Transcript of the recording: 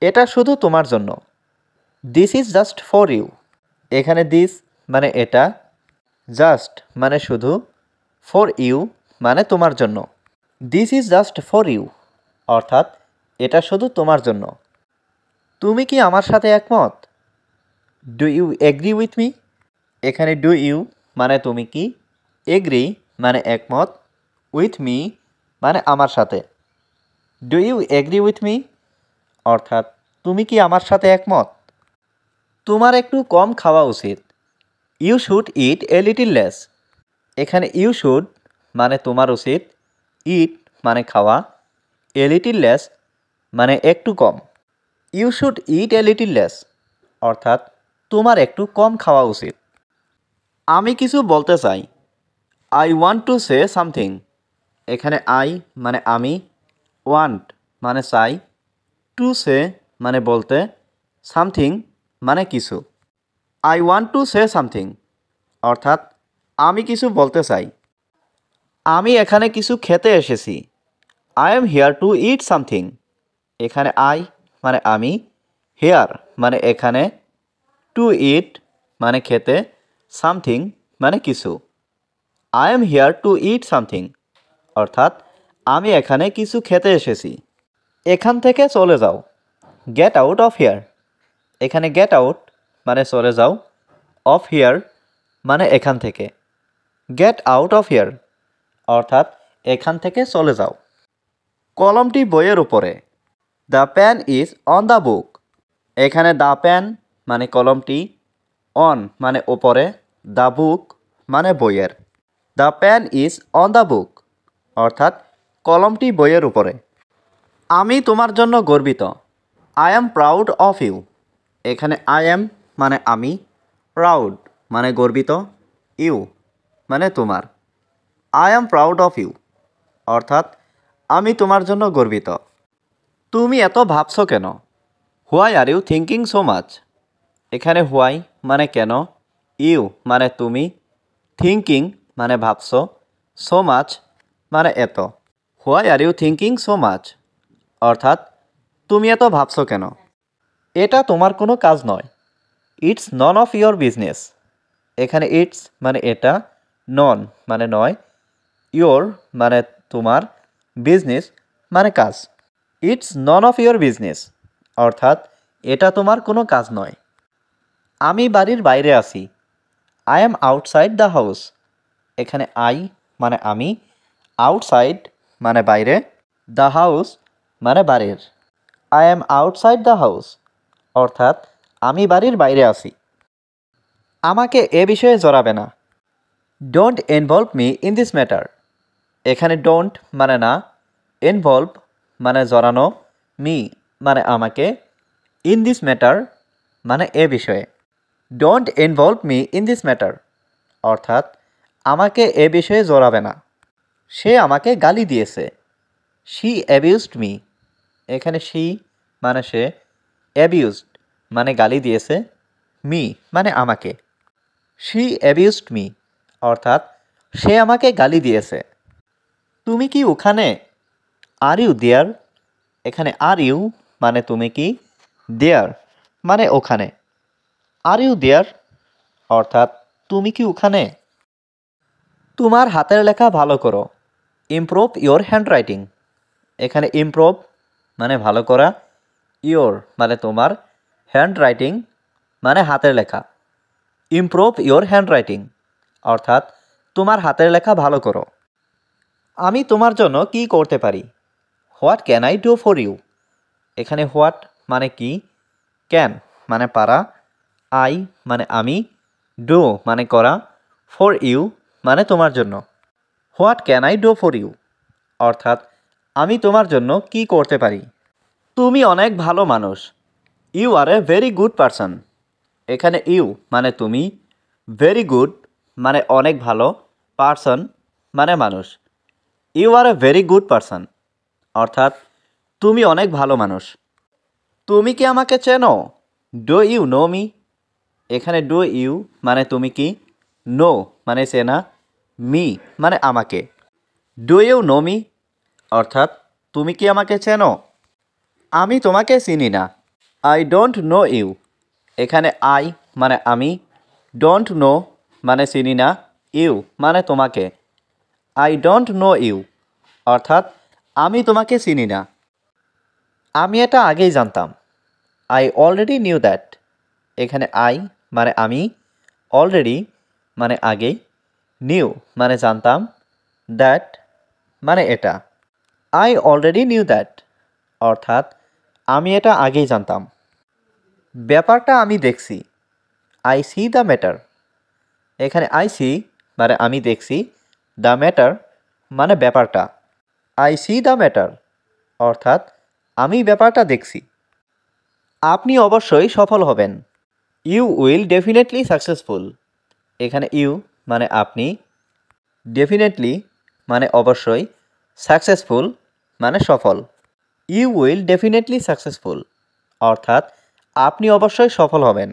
এটা শুধু তোমার জন্য। This is just for you. এখানে দিস মানে এটা, জাস্ট মানে শুধু, ফর ইউ মানে তোমার জন্য। This is just for you অর্থাৎ এটা শুধু তোমার জন্য। তুমি কি আমার সাথে একমত? Do you agree with me? এখানে ডু ইউ মানে তুমি কি, এগ্রি মানে একমত, উইথ মি মানে আমার সাথে। Do you agree with me অর্থাৎ তুমি কি আমার সাথে একমত? তোমার একটু কম খাওয়া উচিত। You should eat a little less. এখানে ইউ শুড মানে তোমার উচিত, ইট মানে খাওয়া, এ লিটিল লেস মানে একটু কম। You should eat a little less অর্থাৎ তোমার একটু কম খাওয়া উচিত। আমি কিছু বলতে চাই। I want to say something. এখানে আই মানে আমি, ওয়ান্ট মানে চাই, টু সে মানে বলতে, সামথিং মানে কিছু। I want to say something অর্থাৎ আমি কিছু বলতে চাই। আমি এখানে কিছু খেতে এসেছি। I am here two it something. এখানে আই মানে আমি, হেয়ার মানে এখানে, টু ইট মানে খেতে, সামথিং মানে কিছু। I am here two it something অর্থাৎ আমি এখানে কিছু খেতে এসেছি। এখান থেকে চলে যাও। Get out of here. এখানে গেট আউট মানে চলে যাও, অফ হিয়ার মানে এখান থেকে। গেট আউট অফ হিয়ার অর্থাৎ এখান থেকে চলে যাও। কলমটি বইয়ের উপরে। The pen is on the book. এখানে দ্য পেন মানে কলমটি, অন মানে ওপরে, দ্য বুক মানে বইয়ের। The pen is on the book অর্থাৎ কলমটি বইয়ের উপরে। আমি তোমার জন্য গর্বিত। I am proud of you. এখানে আই অ্যাম মানে আমি, প্রাউড মানে গর্বিত, ইউ মানে তোমার। I am proud of you অর্থাৎ আমি তোমার জন্য গর্বিত। তুমি এত ভাবছো কেন? Why are you thinking so much. এখানে হোয়াই মানে কেন, ইউ মানে তুমি, থিঙ্কিং মানে ভাবছো, সো মাচ মানে এত। Why are you thinking so much অর্থাৎ তুমি এত ভাবছো কেন? এটা তোমার কোনো কাজ নয়। It's none of your business. এখানে ইটস মানে এটা, নন মানে নয়, ইয়োর মানে তোমার, বিজনেস মানে কাজ। It's none of your business অর্থাৎ এটা তোমার কোনো কাজ নয়। আমি বাড়ির বাইরে আছি। I am outside the house. এখানে আই মানে আমি, আউটসাইড মানে বাইরে, দ্য হাউস মানে বাড়ির। I am outside the house অর্থাৎ আমি বাড়ির বাইরে আছি। আমাকে এ বিষয়ে জড়াবে না। Don't involve me in this matter. এখানে ডোন্ট মানে না, ইনভলভ মানে জড়ানো, মি মানে আমাকে, ইন দিস ম্যাটার মানে এ বিষয়ে। Don't involve me in this matter অর্থাৎ আমাকে এ বিষয়ে জড়াবে না। সে আমাকে গালি দিয়েছে। She abused me. এখানে শি মানে সে, অ্যাবিউজড মানে গালি দিয়েছে, মি মানে আমাকে। শি অ্যাবিউজড মি অর্থাৎ সে আমাকে গালি দিয়েছে। তুমি কি ওখানে? Are you there. এখানে আর ইউ মানে তুমি কি, দেয়ার মানে ওখানে। আর ইউ দেয়ার অর্থাৎ তুমি কি ওখানে? তোমার হাতের লেখা ভালো করো। Improve your handwriting. এখানে ইমপ্রুভ মানে ভালো করা, ইয়োর মানে তোমার, হ্যান্ডরাইটিং মানে হাতের লেখা। ইমপ্রুভ ইয়োর হ্যান্ডরাইটিং অর্থাৎ তোমার হাতের লেখা ভালো করো। আমি তোমার জন্য কি করতে পারি? What can I do for you. এখানে হোয়াট মানে কি, ক্যান মানে পারা, আই মানে আমি, ডু মানে করা, ফর ইউ মানে তোমার জন্য। What can I do for you অর্থাৎ আমি তোমার জন্য কি করতে পারি? তুমি অনেক ভালো মানুষ। You are a very good person. এখানে ইউ মানে তুমি, ভেরি গুড মানে অনেক ভালো, পারসন মানে মানুষ। You are a very good person অর্থাৎ তুমি অনেক ভালো মানুষ। তুমি কি আমাকে চেনো? Do you know me. এখানে ডু ইউ মানে তুমি কি, নো মানে চেনা, মি মানে আমাকে। ডু ইউ নো মি অর্থাৎ তুমি কি আমাকে চেনো? আমি তোমাকে চিনি না। আই ডোন্ট নো ইউ, এখানে আই মানে আমি, ডোন্ট নো মানে চিনি না, ইউ মানে তোমাকে। আই ডোন্ট নো ইউ অর্থাৎ আমি তোমাকে চিনি না। আমি এটা আগেই জানতাম। আই অলরেডি নিউ দ্যাট, এখানে আই মানে আমি, অলরেডি মানে আগেই, নিউ মানে জানতাম, দ্যাট মানে এটা। আই অলরেডি নিউ দ্যাট অর্থাৎ আমি এটা আগেই জানতাম। ব্যাপারটা আমি দেখছি। আই সি দ্য ম্যাটার, এখানে আই সি মানে আমি দেখছি, দ্য ম্যাটার মানে ব্যাপারটা। আই সি দ্য ম্যাটার অর্থাৎ আমি ব্যাপারটা দেখছি। আপনি অবশ্যই সফল হবেন। ইউ উইল ডেফিনেটলি সাকসেসফুল, এখানে ইউ মানে আপনি, ডেফিনেটলি মানে অবশ্যই, সাকসেসফুল মানে সফল। ইউ উইল ডেফিনেটলি সাকসেসফুল অর্থাৎ আপনি অবশ্যই সফল হবেন।